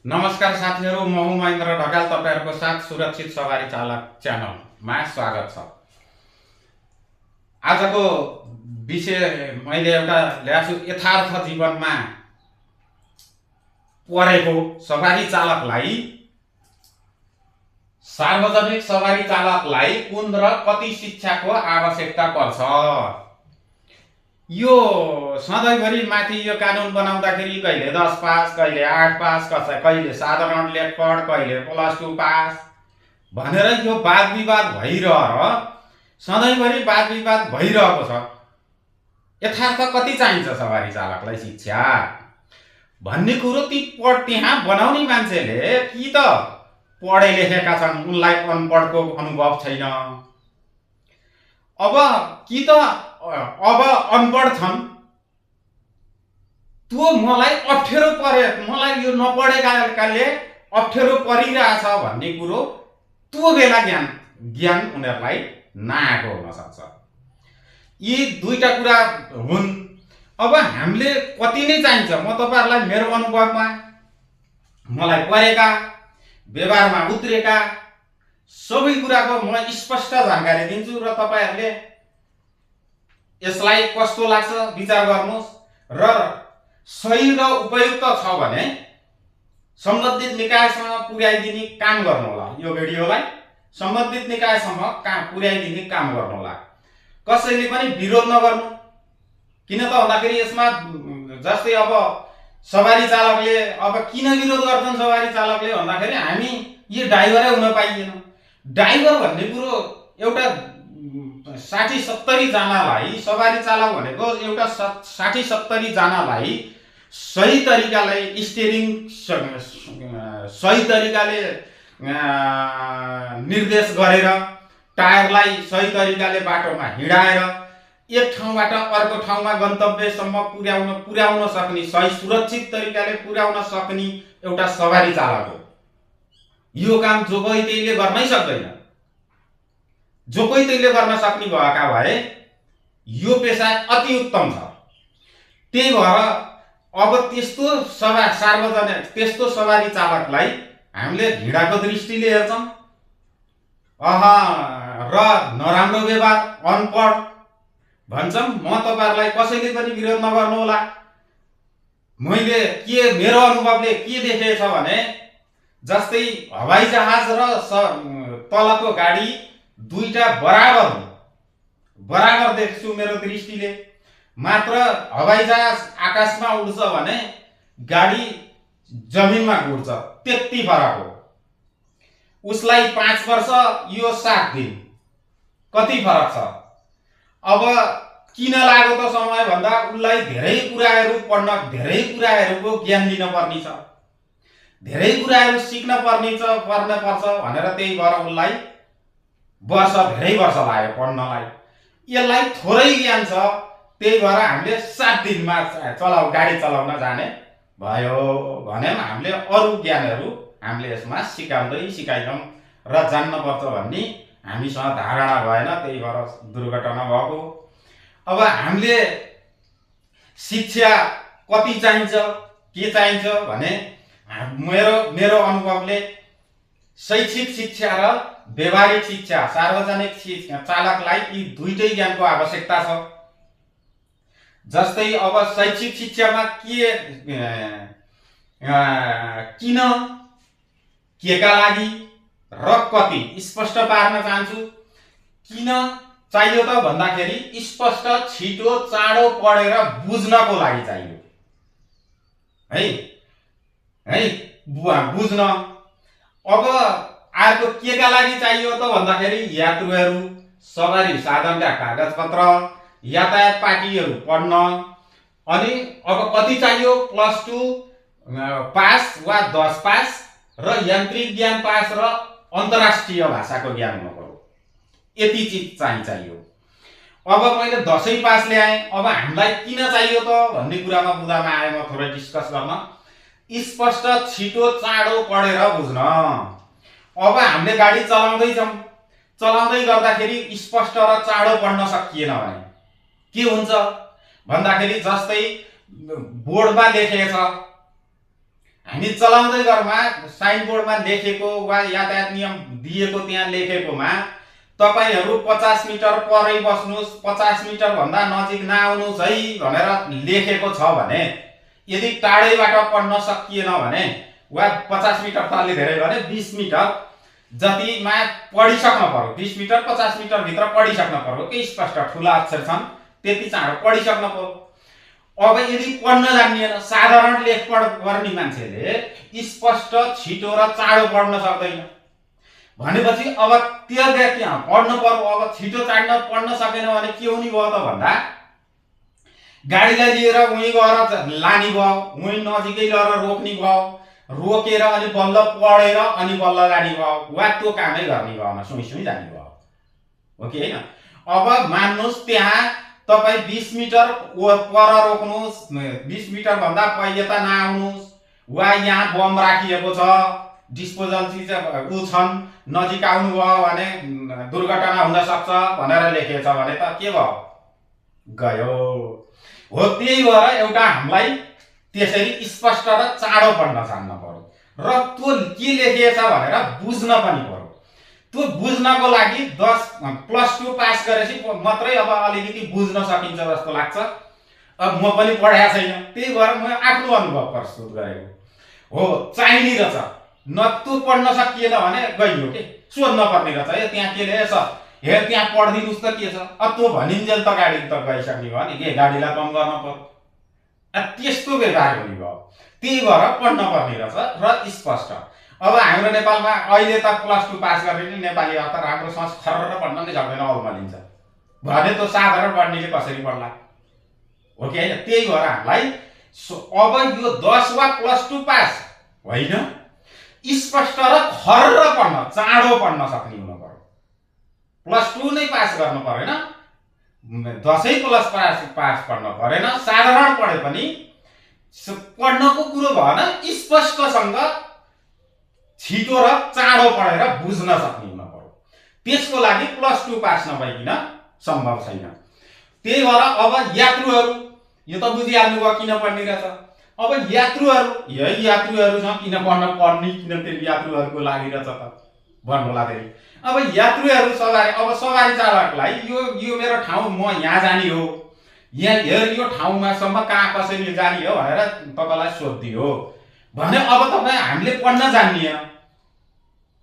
नमस्कार साथीहरू, म हुँ महेन्द्र ढकाल। तपाईहरुको साथ सुरक्षित सवारी चालक च्यानलमा स्वागत छ। आजको विषय मैले एउटा ल्याएको छु। यथार्थ जीवनमा परेको सवारी चालकलाई, सार्वजनिक सवारी चालकलाई कुन र कति शिक्षाको आवश्यकता पर्छ। यो सधैँभरि माथि यो कानुन बनाउँदाखेरि कहिले 10 पास, कहिले 8 पास, कहिले साधारण लेखपढ, कहिले +2 पास भनेर यो वाद विवाद सधैँभरि वाद विवाद भइरहेको छ। यथार्थ कति चाहिन्छ सवारी चालकलाई शिक्षा भन्ने कुरो त्यहाँ बनाउने मान्छेले कि त पढे लेखेका छन्, उनलाई अनपढको अनुभव छैन, कि त अब अनपढ छन्, त्यो मलाई अप्ठ्यारो परे, मलाई यो नपढेकाले अप्ठ्यारो परिरहेछ भन्ने कुरो त्यो बेला ज्ञान उनीहरूलाई नआएको हुन सक्छ। यी दुईटा कुरा हुन्। अब हामीले कति नै चाहिन्छ, म तपाईहरुलाई मेरो अनुभवमा मलाई परेका, व्यवहारमा उत्रेका सबै कुराको म स्पष्ट जानकारी दिन्छु र तपाईहरुले यसलाई कस्तो लाग्छ विचार गर्नुहोस् र सही र उपयुक्त छ भने सम्बन्धित निकायसँग पुर्याइदिने काम गर्नुहोला। यो भिडियोलाई सम्बन्धित निकायसम्म पुर्याइदिने काम गर्नुहोला। कसैले पनि विरोध नगर्नु। किन त भन्दाखेरि यसमा जस्तै अब सवारी चालकले अब किन विरोध गर्छन् सवारी चालकले भन्दाखेरि हामी यो ड्राइभरै हुन पाइएन। ड्राइभर भन्ने कुरो एउटा 60-70 जनालाई, सवारी चालक भनेको एउटा 60-70 जनालाई सही तरिकाले स्टियरिङ सही तरिकाले निर्देश गरेर, टायरलाई सही तरिकाले बाटोमा हिँडाएर एक ठाउँबाट अर्को ठाउँमा गन्तव्यसम्म पुर्याउन सक्ने, सही सुरक्षित तरिकाले पुर्याउन सक्ने एउटा सवारी चालक हो। यो काम जो कोही त्यहीले गर्नै सक्दैन। जो कोही त्यहीले गर्न सक्ने भएका भए यो पेशा अति उत्तम छ। त्यही भएर अब त्यस्तो सवारी चालकलाई हामीले घृणाको दृष्टिले हेर्छौं र नराम्रो व्यवहार, अनपढ भन्छौं। म तपाईहरुलाई कसैले पनि विरोध नगर्नु होला। मैले मेरो अनुभवले के देखेछ भने जस्तै हवाई जहाज र तलको गाडी दुईटा बराबर देख्छु मेरो दृष्टिले। मात्र हवाई जहाज आकाशमा उड्छ भने गाडी जमिनमा घुर्छ, त्यति फरक हो। उसलाई 5 वर्ष, यो 7 दिन, कति फरक छ। अब किन लाग्यो त समय भन्दा उनलाई धेरै कुराहरू पढ्न, धेरै कुराहरूको ज्ञान लिन पर्ने छ, धेरै कुराहरू सिक्न पर्छ भनेर त्यही भएर उनलाई धेरै वर्ष लाग्यो पढ्नलाई। यसलाई थोरै ज्ञान छ, त्यही भएर हामीले 7 दिनमा गाडी चलाउन जाने भयो भने हामीले अरू ज्ञानहरू हामीले यसमा सिकाइछौँ र जान्न पर्छ भन्ने हामीसँग धारणा भएन, त्यही भएर दुर्घटना भएको। अब हामीले शिक्षा कति चाहिन्छ, के चाहिन्छ भने मेरो अनुभवले शैक्षिक शिक्षा र व्यवहारिक शिक्षा, सार्वजनिक चालकलाई यी दुईटै ज्ञानको आवश्यकता छ। जस्तै अब शैक्षिक शिक्षामा किन, केका लागि र कति स्पष्ट पार्न चाहन्छु। किन चाहियो त भन्दाखेरि स्पष्ट, छिटो, चाँडो पढेर बुझ्नको लागि चाहियो है बुझ्न। अब अर्को केका लागि चाहियो त भन्दाखेरि यात्रुहरू, सवारी साधनका कागजपत्र, यातायात पाटीहरू पढ्न। अनि अब कति चाहियो, +2 पास वा 10 पास र यान्त्रिक ज्ञान पास र अन्तर्राष्ट्रिय भाषाको ज्ञान हुनु पर्यो। यति चिज चाहियो। अब मैले 10 पास ल्याएँ। अब हामीलाई किन चाहियो त भन्ने कुरामा मुद्दामा आए, म थोरै डिस्कस गर्न। स्पष्ट, छिटो, चाँडो पढेर बुझ्न। अब हामीले गाडी चलाउँदै गर्दाखेरि स्पष्ट र चाँडो पढ्न सकिएन भने के हुन्छ भन्दाखेरि जस्तै बोर्डमा लेखेको छ, हामी चलाउँदै गर्मा साइनबोर्डमा लेखेको वा यातायात नियम दिएको त्यहाँ लेखेकोमा तपाईहरू 50 मिटर परै बस्नुस्, 50 मिटर भन्दा नजिक नआउनुस् है भनेर लेखेको छ भने यदि टाढैबाट पढ्न सकिएन भने वा 50 मिटर तले धेरै भने 20 मिटर जतिमा पढिसक्न पर्यो। 20 मिटर 50 मिटर भित्र पढिसक्न पर्यो। के स्पष्ट ठुला अक्षर छन् त्यति चाँडो पढिसक्न पर्यो। अब यदि पढ्न जान्दिएन, साधारण लेखपढ गर्ने मान्छेले स्पष्ट छिटो र चाँडो पढ्न सक्दैन भनेपछि अब त्यो व्यक्ति पढ्नु पर्यो। अब छिटो चाँडो पढ्न सकेन भने के हुने भयो त भन्दा गाडीलाई लिएर उही गएर लाने भयो, उही नजिकै लिएर रोक्ने भयो, रोकेर अनि बल्ल पढेर अनि बल्ल जाने भयो वा त्यो कामै गर्ने भयो, सुई सुई जाने भयो। हो कि हैन? अब मान्नुस् त्यहाँ तपाई 20 मिटर पर रोक्नुस्, 20 मिटर भन्दा पहिले त नआउनुस् वा यहाँ बम राखिएको छ, डिस्पोजल चिज छन्, नजिक आउनु भयो भने दुर्घटना हुन सक्छ भनेर लेखेको छ भने त के भयो? गयो। हो त्यही भएर एउटा हामीलाई त्यसरी स्पष्ट र चाँडो पढ्न जान्न पर्यो र त्यो के लेखिएको छ भनेर बुझ्न पनि पर्यो। त्यो बुझ्नको लागि 10+2 पास गरेपछि मात्रै अब अलिकति बुझ्न सकिन्छ जस्तो लाग्छ। अब म पनि पढाएको छैन, त्यही भएर म आफ्नो अनुभव प्रस्तुत गरेको हो। चाहिने रहेछ, न त्यो पढ्न सकिएन भने गइयो के सोध्न पर्ने रहेछ। है त्यहाँ के लेखेछ हेर, त्यहाँ पढिदिनुस् त के छ। अब त्यो भनिन्जेल त गाडी त गइसक्ने भयो नि, के गाडीलाई कम गर्न पर्यो। त्यस्तो व्यवहार हुने भयो। त्यही भएर पढ्न पर्ने रहेछ र स्पष्ट। अब हाम्रो नेपालमा अहिले त +2 पास गर्ने नेपाली त राम्रोसँग खर्र पढ्न नै सक्दैन, अल्मलिन्छ भने त साधारण पढ्नेले कसरी पढ्ला? हो कि हैन? त्यही भएर हामीलाई अब यो 10 वा +2 पास होइन, स्पष्ट र खर्र पढ्न, चाँडो पढ्न सक्ने हुनु पर्यो। +2 नै पास गर्नु परेन, 10 प्लस पास पढ्न परेन, साधारण पढे पनि पढ्नको कुरो भएन, स्पष्टसँग छिटो र चाँडो पढेर बुझ्न सक्ने हुन पर्यो। त्यसको लागि +2 पास नभइकन सम्भव छैन। त्यही भएर अब यात्रुहरू यो त बुझिहाल्नु भयो किन पढ्ने रहेछ। अब यात्रुहरू यही यात्रुहरू छ, किन पढ्ने किन फेरि यात्रुहरूको लागि रहेछ त भन्नुला फेरि। अब यात्रुहरू सवारी, अब सवारी चालकलाई यो मेरो ठाउँ म यहाँ जाने हो, यहाँ हेर यो ठाउँमासम्म कहाँ कसरी जाने हो भनेर तपाईलाई सोधिदियो भने अब तपाईँ हामीले पढ्न जान्दिएन।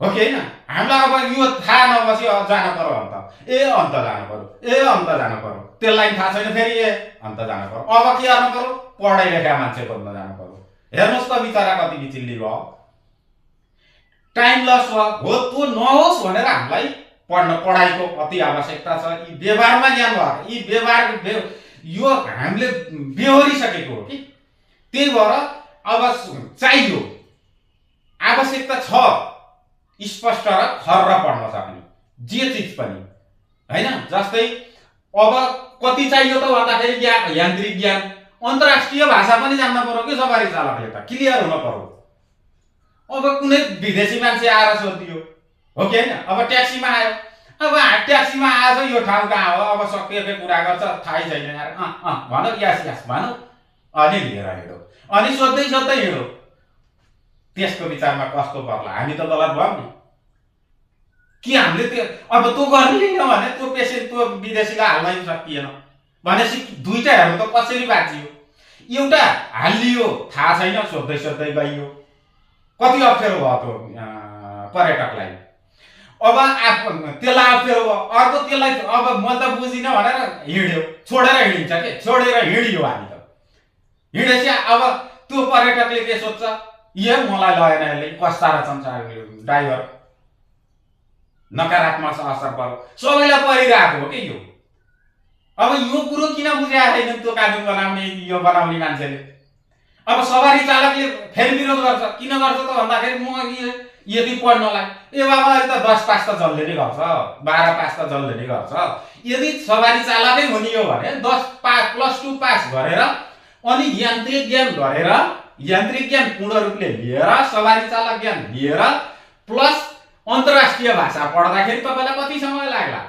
हो कि हैन? हामीलाई अब यो थाहा नभएपछि जान पर्यो अन्त, ए अन्त जानु पर्यो, ए अन्त जानु पर्यो, त्यसलाई थाहा छैन फेरि ए अन्त जानु पर्यो। अब के गर्नु पर्यो? पढाइ लेखा मान्छे खोज्न जानु पर्यो। हेर्नुहोस् त बिचरा कति बिचिल्ली भयो, टाइम लस भयो। हो त्यो नहोस् भनेर हामीलाई पढाइको अति आवश्यकता छ। यी व्यवहारमा ज्ञान भयो, यी व्यवहार यो हामीले बेहोरिसकेको हो कि। त्यही भएर अब चाहियो, आवश्यकता छ स्पष्ट र खर्र पढ्न सक्ने जे चिज पनि हैन। जस्तै अब कति चाहियो त भन्दाखेरि यान्त्रिक ज्ञान, अन्तर्राष्ट्रिय भाषा पनि जान्न पर्यो कि सवारी चालकले त, क्लियर हुन पर्यो। अब कुनै विदेशी मान्छे आएर सोधियो, हो कि हैन? अब ट्याक्सीमा आयो, अब ट्याक्सीमा आएछ यो ठाउँ कहाँ हो, अब के कुरा गर्छ थाहै छैन यार, भन यस भन, अनि लिएर हिँडो, अनि सोध्दै सोध्दै हिँडो। त्यसको विचारमा कस्तो पर्ला? हामी त गलत भयौँ नि कि हामीले त्यो अब त्यो गर्दैन भने त्यो पेसेन्ट त्यो विदेशीलाई हाल्नै सकिएन भनेपछि दुईटा हेर्नु त कसरी बाँचियो? एउटा हालियो थाहा छैन, सोध्दै सोध्दै गइयो, कति अप्ठ्यारो भयो त्यो पर्यटकलाई। अब त्यसलाई अप्ठ्यारो भयो, अर्को त्यसलाई अब म त बुझिनँ भनेर हिँड्यो, छोडेर हिँडिन्छ के, छोडेर हिँडियो हामी त। हिँडेपछि अब त्यो पर्यटकले के सोध्छ, यो मलाई लगेन यसले, कस्ता रहेछन् ड्राइभर, नकारात्मक असर पर्यो, सबैलाई परिरहेको हो कि यो। अब यो कुरो किन बुझाएको छैन त्यो कानुन बनाउने मान्छेले? अब सवारी चालकले फेरि विरोध गर्छ, किन गर्छ त भन्दाखेरि म यदि पढ्नलाई, ए बाबा अहिले त 10 पास त जसले नै गर्छ, 12 पास त जसले नै गर्छ। यदि सवारी चालकै हुने हो भने 10+2 पास गरेर अनि यान्त्रिक ज्ञान गरेर, यान्त्रिक ज्ञान पूर्ण रूपले लिएर, सवारी चालक ज्ञान लिएर प्लस अन्तर्राष्ट्रिय भाषा पढ्दाखेरि तपाईलाई कति समय लाग्ला?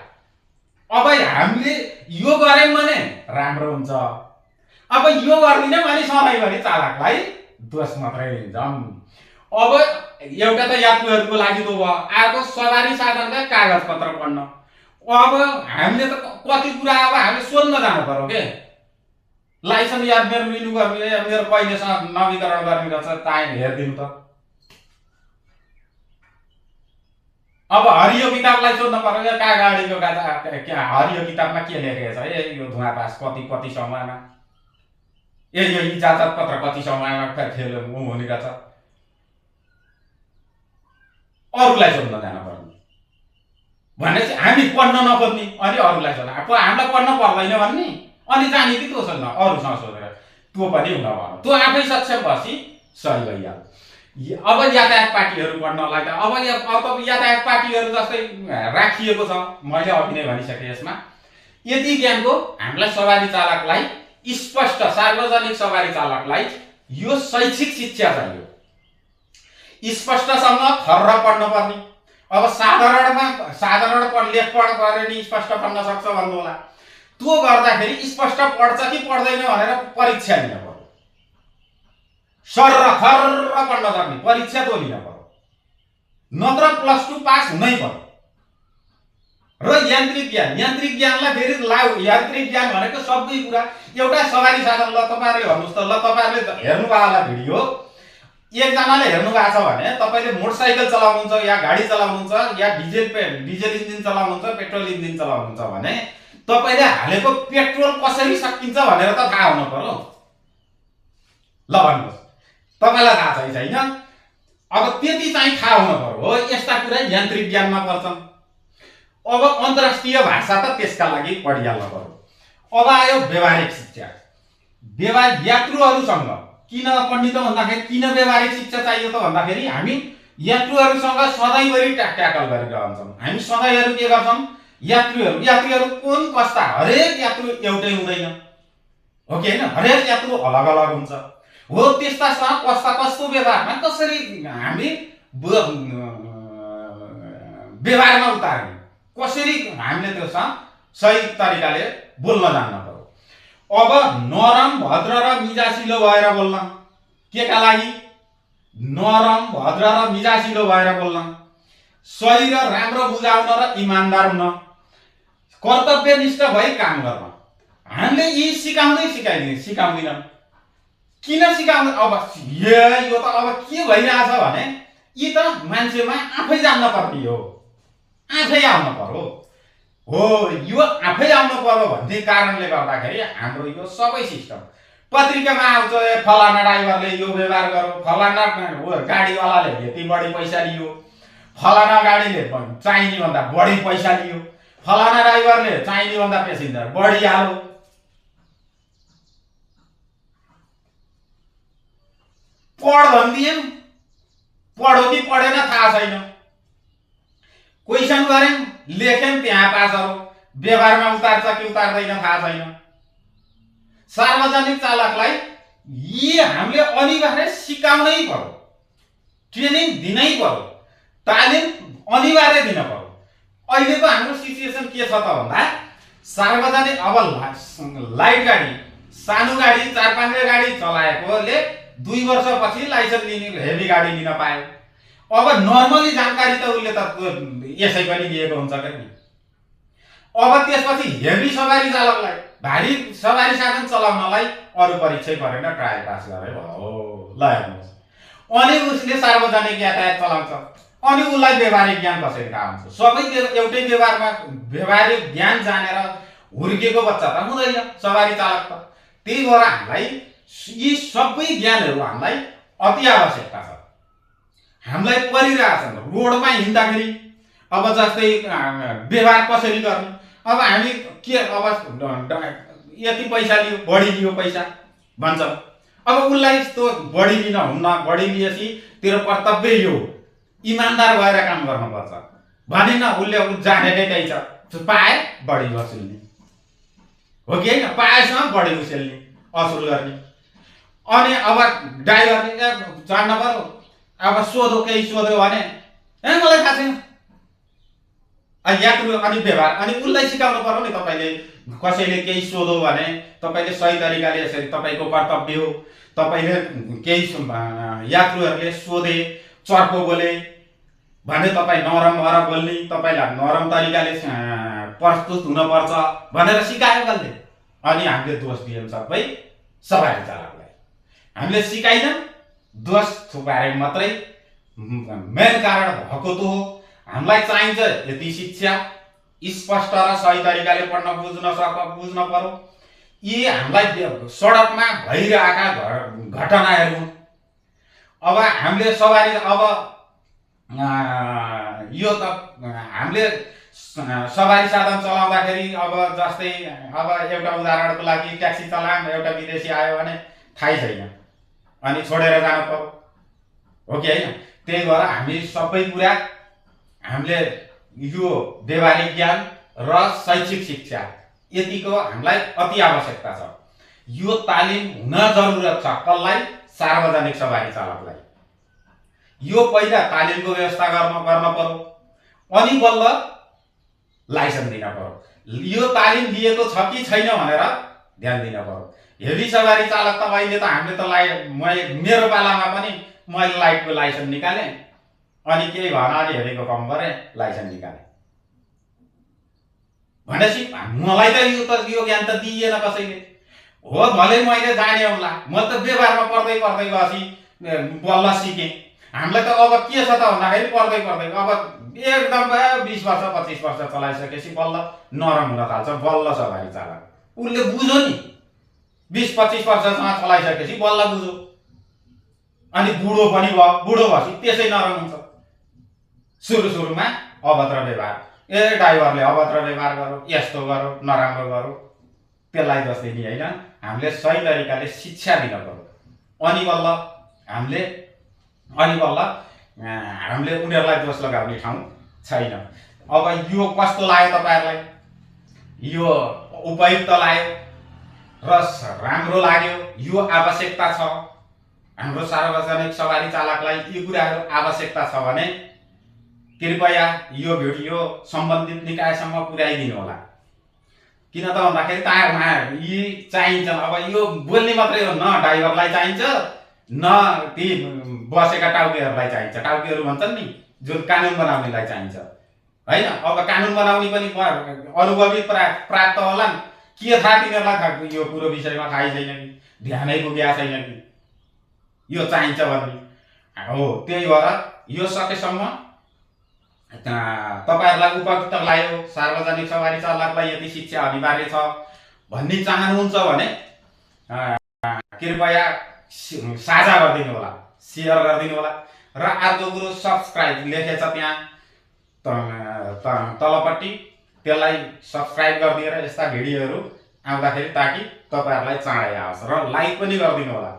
अब हामीले यो गर्यौं भने राम्रो हुन्छ। अब यो गर्दिन भने सधैँभरि चालकलाई दोष मात्रै लिन्छौँ। अब एउटा त यात्रुहरूको लागि त भयो, अर्को सवारी साधनका कागजपत्र पढ्न। अब हामीले त कति कुरा अब हामीले सोध्न जानु पर्यो के, लाइसेन्स यार मेरो रिन्यू गर्ने, मेरो कहिलेसम्म नवीकरण गर्ने रहेछ टाइम हेरिदिनु त। अब हरियो किताबलाई सोध्न पर्यो, यो गाडीको हरियो किताबमा के लेखेको छ, यो धुवा पास कति समयमा, यो इजाजत पत्र कति समयमा फेल हुने रहेछ, अरूलाई सोध्न जानु पर्ने भनेपछि हामी पढ्न नपर्ने अनि अरूलाई सोध्न, हामीलाई पढ्न पर्दैन भन्ने अनि जाने कि त्यो सोध्न अरूसँग सोधेर, त्यो पनि हुन भनौँ, त्यो आफै सक्षम भएपछि सही भइहाल्छ। अब यातायात पार्टीहरू पढ्नलाई त अब यातायात पार्टीहरू जस्तै राखिएको छ, मैले अघि नै भनिसकेँ। यसमा यति ज्ञानको हामीलाई सवारी चालकलाई स्पष्ट, सार्वजनिक सवारी चालकलाई यो शैक्षिक शिक्षा चाहियो, स्पष्टसँग खर्र पढ्न पर्ने। अब साधारण लेख पढ गरेर नि स्पष्ट पढ्न सक्छ भन्नु होला, त्यो गर्दाखेरि स्पष्ट पढ्छ कि पढ्दैन भनेर परीक्षा लिन पर्यो, सर्र खर्र पढ्न सक्ने परीक्षा तो लिन पर्यो, नत्र +2 पास हुनै पर्यो। र यान्त्रिक ज्ञानलाई फेरि यान्त्रिक ज्ञान भनेको सबै कुरा एउटा सवारी साधन। ल तपाईहरुले भन्नुस् त, ल तपाईहरुले हेर्नु भएको होला भिडियो, एकजनाले हेर्नु भएको छ भने तपाईले मोटरसाइकल चलाउनुहुन्छ या गाडी चलाउनुहुन्छ या डिजेल इन्जिन चलाउनुहुन्छ, पेट्रोल इन्जिन चलाउनुहुन्छ भने तपाईले हालेको पेट्रोल कसरी सकिन्छ भनेर त थाहा हुनु पर्यो। ल भन्नुस्, तपाईलाई थाहा छैन, अब त्यति चाहिँ थाहा हुनु पर्यो। हो, यस्ता कुरा यान्त्रिक ज्ञानमा पर्छन्। अब अन्तर्राष्ट्रिय भाषा त त्यसका लागि पढिहाल्न पर्यो। अब आयो व्यवहारिक शिक्षा। यात्रुहरूसँग किन पढ्ने त भन्दाखेरि, किन व्यवहारिक शिक्षा चाहियो त भन्दाखेरि हामी यात्रुहरूसँग सधैँभरि ट्याकल गरिरहन्छौँ। हामी सधैँहरू के गर्छौँ, यात्रुहरू कुन कस्ता, हरेक यात्रु एउटै हुँदैन हो कि हैन, हरेक यात्रु अलग अलग हुन्छ। हो, त्यस्तासँग कस्तो व्यवहारमा कसरी हामी व्यवहारमा उतार्ने, कसरी हामीले त्योसँग सही तरिकाले बोल्न जान्न पर्यो। अब नरम, भद्र र मिजासिलो भएर बोल्न, केका लागि नरम, भद्र र मिजासिलो भएर बोल्न, सही र राम्रो बुझाउन र इमानदार हुन, कर्तव्यनिष्ठ भई काम गर्न। हामीले यी सिकाउँदैनन्। किन सिकाउँदैन? अब यो त अब के भइरहेछ भने यी त मान्छेमा आफै जान्न पर्ने हो, आफै आउनु पर्यो। हो, यो आफै आउनु पर्यो भन्ने कारणले गर्दाखेरि हाम्रो यो सबै सिस्टम पत्रिकामा आउँछ, फलाना ड्राइभरले यो व्यवहार गर्यो, फलाना गाडीवालाले यति बढी पैसा लियो, फलाना गाडीले चाहिने भन्दा बढी पैसा लियो, फलाना ड्राइभरले चाहिने भन्दा पेसेन्जर बढी हाल्यो। पढ भनिदिएँ, पढो कि पढेन थाहा छैन, क्वेसन गऱ्यौँ, लेख्यौँ, त्यहाँ पासहरू, व्यवहारमा उतार्छ कि उतार्दैन थाहा छैन। सार्वजनिक चालकलाई यी हामीले अनिवार्य सिकाउनै पर्यो, ट्रेनिङ दिनै पर्यो, तालिम अनिवार्य दिन पर्यो। अहिलेको हाम्रो सिचुएसन के छ त भन्दा सार्वजनिक अब लाइट गाडी, सानो गाडी, 4-5 गाडी चलाएकोले 2 वर्षपछि लाइसेन्स लिने, हेभी गाडी लिन पायो। अब नर्मली जानकारी त उसले त यसै पनि दिएको हुन्छ कि। अब त्यसपछि हेभी सवारी चालकलाई, भारी सवारी साधन चलाउनलाई अरू परीक्षै परेन, ट्रायल पास गरे हो। ल हेर्नुहोस्, अनि उसले सार्वजनिक यातायात चलाउँछ, अनि उसलाई व्यवहारिक ज्ञान कसरी थाहा हुन्छ? सबै एउटै व्यवहारमा व्यवहारिक ज्ञान जानेर हुर्केको बच्चा त हुँदैन सवारी चालक त। त्यही भएर हामीलाई यी सबै ज्ञानहरू हामीलाई अति आवश्यकता छ। हामीलाई परिरहेछन् रोडमा हिँड्दाखेरि, अब जस्तै व्यवहार कसरी गर्ने। अब हामी के, अब यति पैसा लियो, बढी लियो पैसा भन्छौँ, अब उसलाई त्यो बढी लिन हुन्न, बढी लिएपछि तेरो कर्तव्य यो इमानदार भएर काम गर्नुपर्छ भनिन, उसले जानेकै त्यही छ, पाए बढी वसुल्ने हो कि होइन, पाएसँग बढी उसेल्ने, असुल गर्ने। अनि अब ड्राइभरले जान्न पर्यो, अब सोधो, केही सोध्यो भने मलाई थाहा छैन, यात्रु अनि व्यवहार, अनि उसलाई सिकाउनु पर्यो नि। तपाईँले कसैले केही सोध्यो भने तपाईँले सही तरिकाले, यसरी तपाईँको कर्तव्य हो, तपाईले केही यात्रुहरूले सोधे, चर्को बोले भने तपाईँ नरम भएर बोल्ने, तपाईँलाई नरम तरिकाले प्रस्तुत हुनुपर्छ भनेर सिकायो कसले? अनि हामीले दोष दियौँ सबै सवारी चालकलाई। हामीले सिकाइनौँ, दोष थुपार्यौँ मात्रै। मेन कारण भएको त हो हामीलाई चाहिन्छ यति शिक्षा, स्पष्ट र सही तरिकाले पढ्न बुझ्न पर्यो। यी हामीलाई सडकमा भइरहेका घटनाहरू, अब हामीले सवारी यो त हामीले सवारी साधन चलाउँदाखेरि अब जस्तै अब एउटा उदाहरणको लागि ट्याक्सी चलायौँ, एउटा विदेशी आयो भने थाहै छैन अनि छोडेर जानु पर्यो, हो कि होइन? त्यही भएर हामी सबै कुरा हामीले यो व्यवहारिक ज्ञान र शैक्षिक शिक्षा यतिको हामीलाई अति आवश्यकता छ। यो तालिम हुन जरुरत छ। कसलाई? सार्वजनिक सवारी चालकलाई। यो पहिला तालिमको व्यवस्था गर्न पर्यो, अनि बल्ल लाइसेन्स दिन पर्यो। यो तालिम दिएको छ कि छैन भनेर ध्यान दिन पर्यो। हेभी सवारी चालक त अहिले त हामीले त मेरो पालामा पनि मैले लाइटको लाइसेन्स निकालेँ, अनि केही भएन अनि हेरेको कम गरेँ, लाइसेन्स निकालेँ भनेपछि मलाई त यो ज्ञान त दिइएन कसैले। हो मैले जाने होला, म त व्यवहारमा पढ्दै गएपछि बल्ल सिकेँ। हामीलाई त अब के छ त भन्दाखेरि पढ्दै अब एकदम 20 वर्ष 25 वर्ष चलाइसकेपछि बल्ल नरम हुन थाल्छ। बल्ल सवारी चालक उसले बुझ्यो नि, 20-25 वर्षसम्म चलाइसकेपछि बल्ल बुझ्यो, अनि बुढो पनि भयो। बुढो भएपछि त्यसै नरम हुन्छ। सुरुमा अभद्र व्यवहार, ड्राइभरले अभद्र व्यवहार गर्यो, यस्तो गर्यो, नराम्रो गर्यो, त्यसलाई दोष दिने होइन। हामीले सही तरिकाले शिक्षा दिन पर्यो, अनि बल्ल हामीले उनीहरूलाई दोष लगाउने ठाउँ छैन। अब यो कस्तो लाग्यो तपाईँहरूलाई? यो उपयुक्त लाग्यो र राम्रो लाग्यो? यो आवश्यकता छ हाम्रो सार्वजनिक सवारी चालकलाई। यी कुराहरू आवश्यकता छ भने कृपया यो भिडियो सम्बन्धित निकायसम्म पुर्याइदिनु होला। किन त भन्दाखेरि यी चाहिन्छन्। अब यो बोल्ने मात्रै हो, न ड्राइभरलाई चाहिन्छ न ती बसेका टाउकेहरूलाई चाहिन्छ। टाउकेहरू भन्छन् नि, जुन कानुन बनाउनेलाई चाहिन्छ होइन। अब कानुन बनाउने पनि अनुभवी प्राप्त होला नि, के थाहा तिनीहरूलाई यो कुरो विषयमा थाहै छैन कि, ध्यानै पुगेको छैन कि यो चाहिन्छ भन्ने हो। त्यही भएर यो सकेसम्म तपाईहरुलाई उपयुक्त लाग्यो, सार्वजनिक सवारी चालकलाई यदि शिक्षा अनिवार्य छ भन्ने चाहनुहुन्छ भने कृपया साझा गरिदिनु होला, शेयर गरिदिनु होला। र अर्को कुरो सब्स्क्राइब लेखेछ त्यहाँ तलपट्टि, त्यसलाई सब्स्क्राइब गरिदिएर यस्ता भिडियोहरू आउँदाखेरि ताकि तपाईहरुलाई चाँडै आओस्, र लाइक पनि गरिदिनु होला।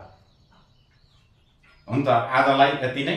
हुन्छ, आजलाई यति नै।